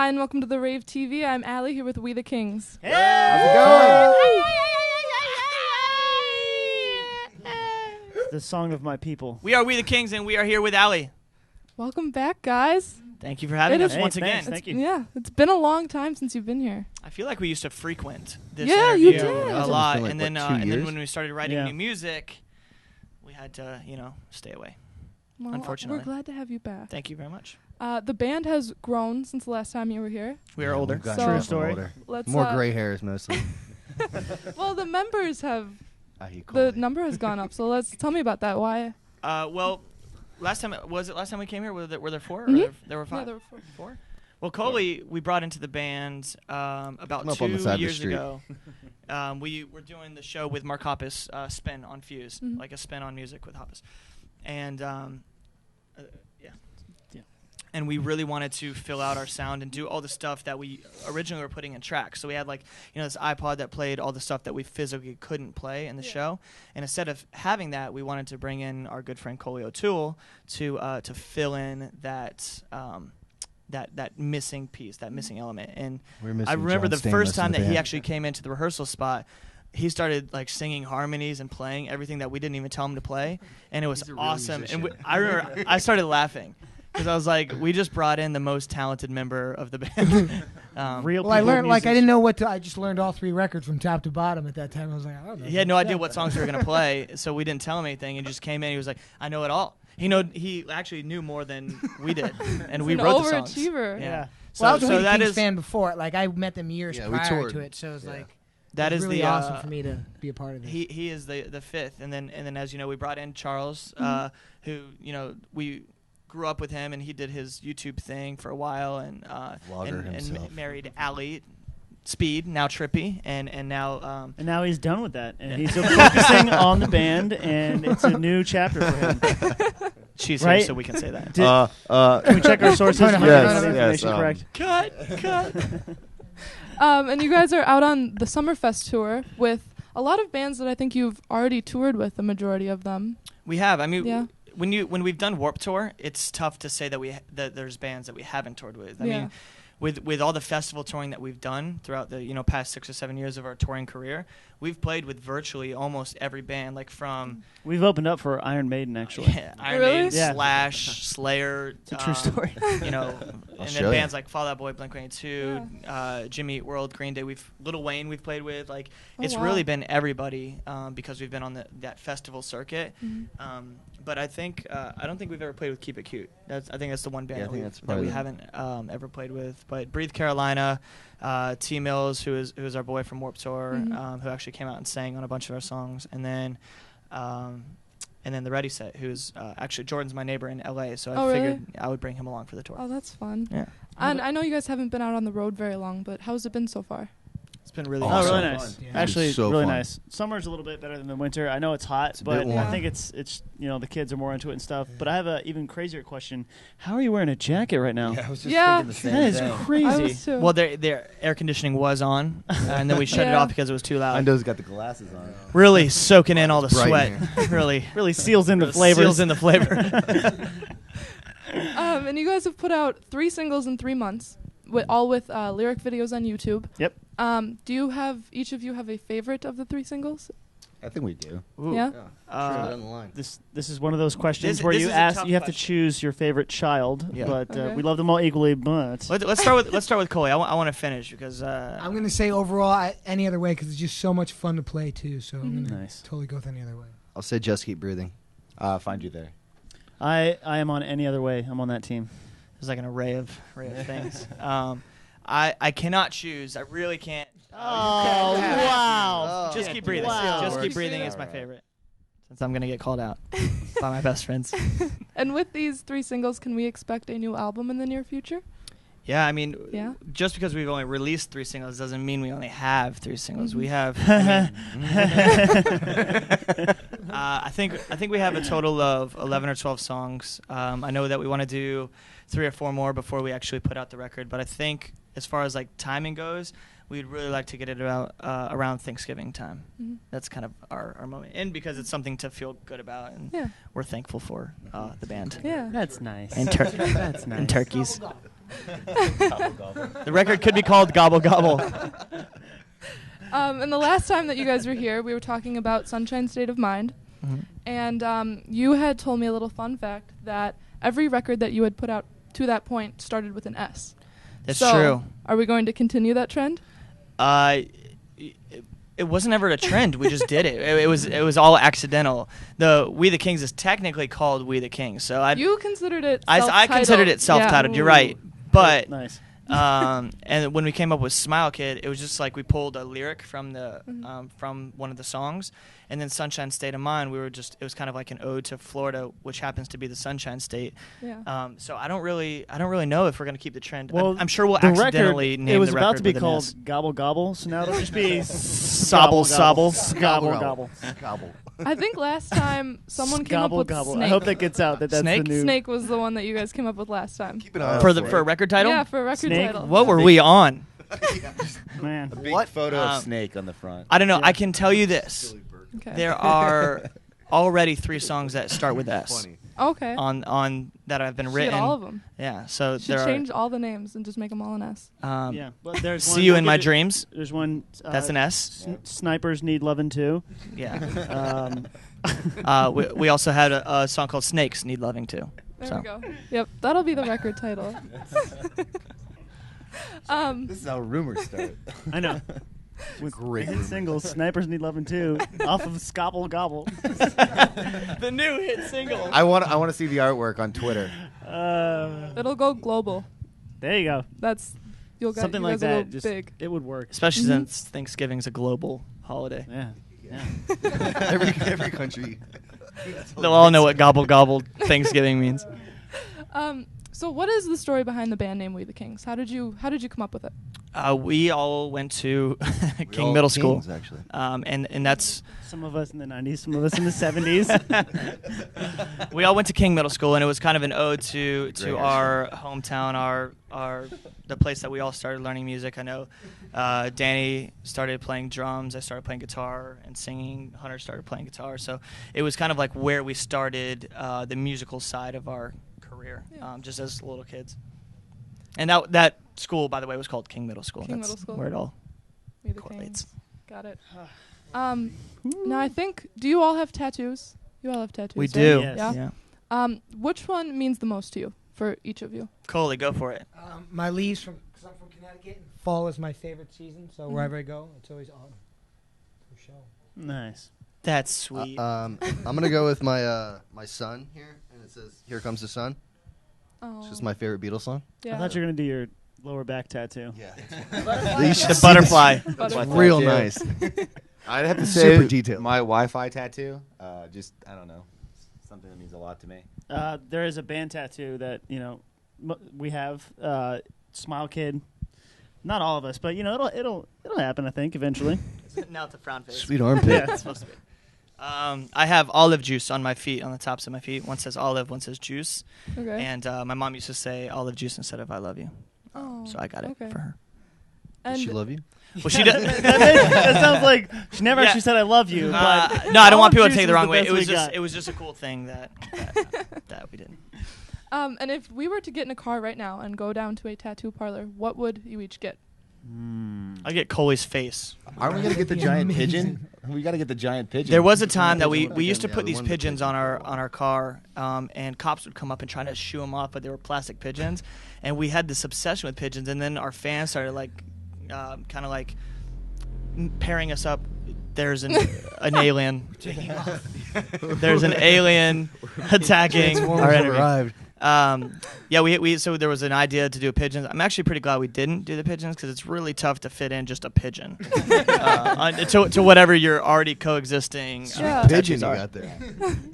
Hi, and welcome to the Rave TV. I'm Allie here with We the Kings. Hey! How's it going? The song of my people. We are We the Kings, and we are here with Allie. Welcome back, guys. Thank you for having us once again. Thank you. Yeah, it's been a long time since you've been here. I feel like we used to frequent this Yeah, interview you did. a lot, Like, and then what, 2 and then years? when we started writing new music, we had to stay away. Well, Unfortunately. we're glad to have you back. Thank you very much. The band has grown since the last time you were here. We are older. we've gotten So- older. True story. Older. Let's More gray hairs mostly. Well, the members have You call the it. number has gone up. So tell me about that. Why? Well, last time we came here? Were there 4? Mhm. Or there were 5? Yeah, there were 4. 4? Well, Coley, we brought into the band about Come up on the 2 side of the years street. ago. We were doing the show with Mark Hoppus, Spin on Fuse, Mhm. like a spin on music with Hoppus. And and we really wanted to fill out our sound and do all the stuff that we originally were putting in tracks. So we had this iPod that played all the stuff that we physically couldn't play in the show. And instead of having that, we wanted to bring in our good friend Coley O'Toole to fill in that missing piece, that missing element. And I remember the first time that he actually came into the rehearsal spot, he started singing harmonies and playing everything that we didn't even tell him to play, and it was awesome. And I remember I started laughing because I was like, we just brought in the most talented member of the band. Real Well, I people learned musicians. I didn't know what to. I just learned all 3 records from top to bottom at that time. I was like, I don't know. He had no idea what songs we were gonna play, so we didn't tell him anything. He just came in. He was like, I know it all. He actually knew more than we did, and we An wrote the songs. overachiever. Yeah. Well, I was So a that Kings is fan before. I met them years Yeah, we prior toured. to it, so it was that it is was really the awesome for me to be a part of this. He is the fifth, and then as you know, we brought in Charles, who we grew up with him, and he did his YouTube thing for a while, and Vlogger himself. married Allie, Speed, now Trippy, and now And now he's done with that, and he's focusing on the band, and it's a new chapter for him. she's Right? here, so we can say that. Can we check our sources? Yes, and make sure the yes, information correct. Cut. And you guys are out on the Summerfest Tour with a lot of bands that I think you've already toured with, the majority of them. We have. I mean, Yeah. when we've done Warped Tour, it's tough to say that there's bands that we haven't toured with. I Yeah. mean, with all the festival touring that we've done throughout the past 6 or 7 years of our touring career, we've played with virtually almost every band, from We've opened up for Iron Maiden, actually. Iron Really? Maiden, Yeah. Slash, Slayer. It's a true story. And then Australia. bands like Fall Out Boy, Blink-182, Jimmy Eat World, Green Day. Lil Wayne we've played with. It's wow. really been everybody because we've been on that festival circuit. Mhm. But I think I don't think we've ever played with Keep It Cute. I think that's the one band Yeah, I think that's that probably we the- haven't ever played with. But Breathe Carolina, T Mills, who is our boy from Warped Tour, Mhm. who actually came out and sang on a bunch of our songs, and then the Ready Set, who's actually Jordan's my neighbor in LA, so I figured I would bring him along for the tour. Oh, that's fun. Yeah, And I know you guys haven't been out on the road very long, but how's it been so far? it's been really Oh, Awesome. really awesome. nice. Yeah. Actually, It's so really fun. nice. Summer's a little bit better than the winter. I know it's hot, a but bit warm. I think it's the kids are more into it and stuff. But I have an even crazier question. How are you wearing a jacket right now? I was just Yeah. thinking the same That is thing. I crazy. was too. Well, their air conditioning was on, and then we shut it Yeah. off because it was too loud. Windows got the glasses on. Really soaking in all the Bright sweat. in really Really seals in the flavors. Seals in the flavor. And you guys have put out 3 singles in 3 months, all with lyric videos on YouTube. Yep. Do each of you have a favorite of the 3 singles? I think we do. Ooh. Yeah. On the line. This is one of those questions This where is you a have tough to question. choose your favorite child. Yeah. But Okay. we love them all equally. But Let's start with Coley. I want to finish because I'm going to say overall any other way because it's just so much fun to play too. So I'm going to Nice. totally go with any other way. I'll say just keep breathing. Find you there. I am on any other way. I'm on that team. there's like an array of things. I cannot choose. I really can't. Oh, wow. Just keep breathing. Wow. Just keep breathing is my favorite. Since I'm gonna get called out by my best friends. And with these 3 singles, can we expect a new album in the near future? Yeah, I mean, Yeah. just because we've only released 3 singles doesn't mean we only have 3 singles. We have. I think we have a total of 11 or 12 songs. I know that we want to do 3 or 4 more before we actually put out the record. But I think as far as like timing goes, we'd really like to get it out around Thanksgiving time. Mhm. That's kind of our moment, and because it's something to feel good about, and Yeah. we're thankful for the band Yeah. That's nice. and That's nice. and turkeys. The record could be called Gobble Gobble. And the last time that you guys were here, we were talking about Sunshine State of Mind. Mm-hmm. And you had told me a little fun fact that every record that you had put out to that point started with an S. That's So, true. Are we going to continue that trend? It wasn't ever a trend. We just did it. It was all accidental. The We the Kings is technically called We the Kings. So You considered it I self-titled. considered it self-titled. Yeah. You're right. But Nice. and when we came up with Smile Kid, it was just like we pulled a lyric from the from one of the songs, and then Sunshine State of Mind. It was kind of like an ode to Florida, which happens to be the Sunshine State. Yeah. So I don't really know if we're gonna keep the trend. Well, I'm sure we'll the accidentally record, name it was the about record to be with an called S. Gobble Gobble, so now it'll just be Sobble Sobble. Gobble Gobble. Gobble. I think last time someone came Gobble up with Gobble. Snake. I hope that gets out. That's Snake? the new. Snake was the one that you guys came up with last time. Keep an eye out For it. a record title. Yeah, for a record Snake? title. What were we on? Man. A big photo of Um, Snake on the front. I don't know. I can tell you this: Okay. there are already 3 songs that start with S Funny. Okay. on that have been Should written. get all of them. Yeah, so Should there change all the names and just make them all an S. are. Yeah. But there's See one, You we'll in My give it- Dreams. There's one. That's an S. Snipers Need Lovin' Too. Yeah. Um, We also had a song called Snakes Need Loving Too. There So. we go. Yep, that'll be the record title. This is how rumors start. I know. With Great hit rumors. singles, Snipers Need Lovin' Too, off of Scobble Gobble. The new hit single. I want to see the artwork on Twitter. It'll go global. There you go. That's you'll get Something you like guys will that. go Just big. it would work. Especially since Thanksgiving's a global holiday. Yeah. Yeah. every country. They'll all know what gobble gobble Thanksgiving means. So what is the story behind the band name We the Kings? How did you come up with it? We all went to King Middle School. Kings, actually. And that's Some of us in the 90s, some of us in the 70s. we all went to King Middle School, and it was kind of an ode to Great. our hometown, our the place that we all started learning music. I know Danny started playing drums, I started playing guitar and singing, Hunter started playing guitar. So it was kind of like where we started the musical side of our career, Yeah. just as little kids. And that school, by the way, was called King Middle School. King That's Middle School. where it all We the correlates. Kings. Got it. Now I think. Do you all have tattoos? You all have tattoos. We right? do. Yes. Yeah. Which one means the most to you for each of you? Coley, go for it. My leaves because I'm from Connecticut. And fall is my favorite season, so wherever I go, it's always autumn. For sure. Nice. That's sweet. I'm gonna go with my my son here, and it says "Here Comes the Sun." Oh, It's just my favorite Beatles song. yeah. I thought you were going to do your lower back tattoo. Yeah, The butterfly. Butterfly. real Tattoo. nice. I'd have to say Super detailed. my Wi-Fi tattoo. Just I don't know, something that means a lot to me. There is a band tattoo that we have. Smile Kid. Not all of us, but it'll happen. I think eventually. Now it's a frown face. Sweet armpit. Yeah. It's supposed to be. I have olive juice on my feet, on the tops of my feet. One says olive, one says juice. Okay. And my mom used to say olive juice instead of I love you. Oh, So I got it okay. for her. Does she love you? Well, she does. that sounds like she never Yeah. actually said "I love you." But No, I don't want people to Juice take it the was wrong way. best we got. It was just a cool thing that we did. And if we were to get in a car right now and go down to a tattoo parlor, what would you each get? I get Coley's face. Aren't we gonna get the That'd be giant amazing. pigeon? We gotta get the giant pigeon. There was a time that pigeon we used to yeah, put the these one with the pigeons pigeon. on our car, and cops would come up and try to shoo them off, but they were plastic pigeons, and we had this obsession with pigeons. And then our fans started kind of like pairing us up. There's an alien. There's an alien attacking our enemy. Arrived. Yeah, we so there was an idea to do pigeons. I'm actually pretty glad we didn't do the pigeons because it's really tough to fit in just a pigeon to whatever you're already coexisting. Yeah. Pigeon tattoos you are. got there.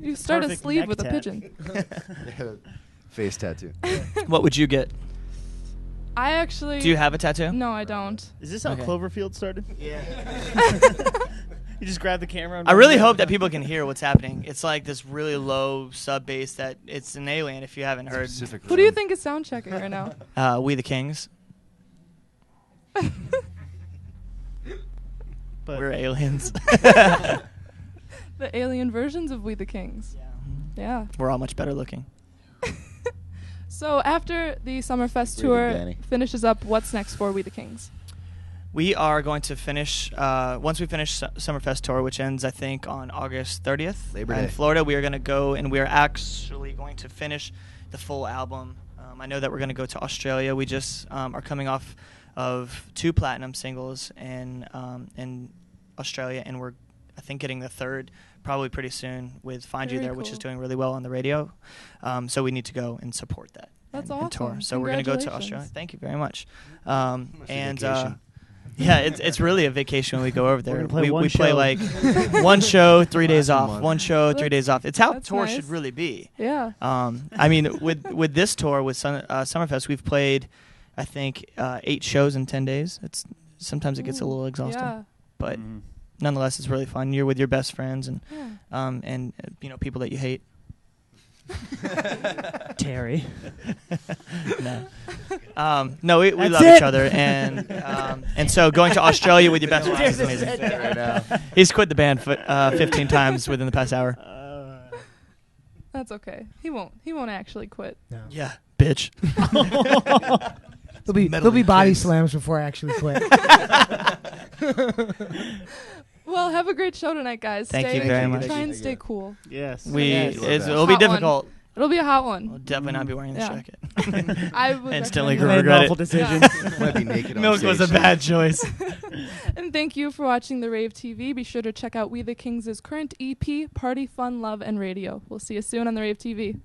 You start a Perfect sleeve neck with a tat. pigeon. Face tattoo. What would you get? I actually. Do you have a tattoo? No, I don't. Is this how Okay. Cloverfield started? Yeah. You just grab the camera. And I run really with it? hope that people can hear what's happening. It's like this really low sub bass that it's an alien. If you haven't heard, Specific Who do you room. think is sound checking right now? We the Kings. But We're aliens. The alien versions of We the Kings. Yeah. We're all much better looking. So after the Summerfest Pretty tour Danny. finishes up, what's next for We the Kings? We are going to finish, once we finish Summerfest Tour, which ends, I think, on August 30th Labor in Day. Florida, we are going to go, and we are actually going to finish the full album. I know that we're going to go to Australia. We just are coming off of 2 platinum singles in Australia, and we're, I think, getting the 3rd probably pretty soon with Find You Very There, which is cool. doing really well on the radio. So we need to go and support that. That's and tour. awesome. So we're going to go to Congratulations. Australia. Thank you very much. And vacation. yeah, it's really a vacation when we go over there. We're gonna play we one play show. like one show, 3 days Last off. month. One show, 3 days off. It's how That's tour nice. should really be. Yeah. I mean, with this tour with Summerfest, we've played, I think, 8 shows in 10 days. Sometimes it gets a little exhausting, Yeah. but Mhm. nonetheless, it's really fun. You're with your best friends and Yeah. people that you hate. Terry. No, we That's love it. each other, and so going to Australia with your best friends is amazing. Right now. He's quit the band 15 times within the past hour. That's okay. He won't actually quit. No. Yeah, bitch. There'll be body kids. slams before I actually quit. Well, have a great show tonight, guys. Thank you very much. Try and Thank stay you. cool. Yes. Yes. It'll be Hot one. difficult. It'll be a hot We'll one. definitely not be wearing this Yeah. jacket. I would Instantly recommend regret An it. awful decision. Might be naked on Milk was a stage. bad choice. And thank you for watching the Rave TV. Be sure to check out We the Kings' current EP, Party, Fun, Love, and Radio. We'll see you soon on the Rave TV.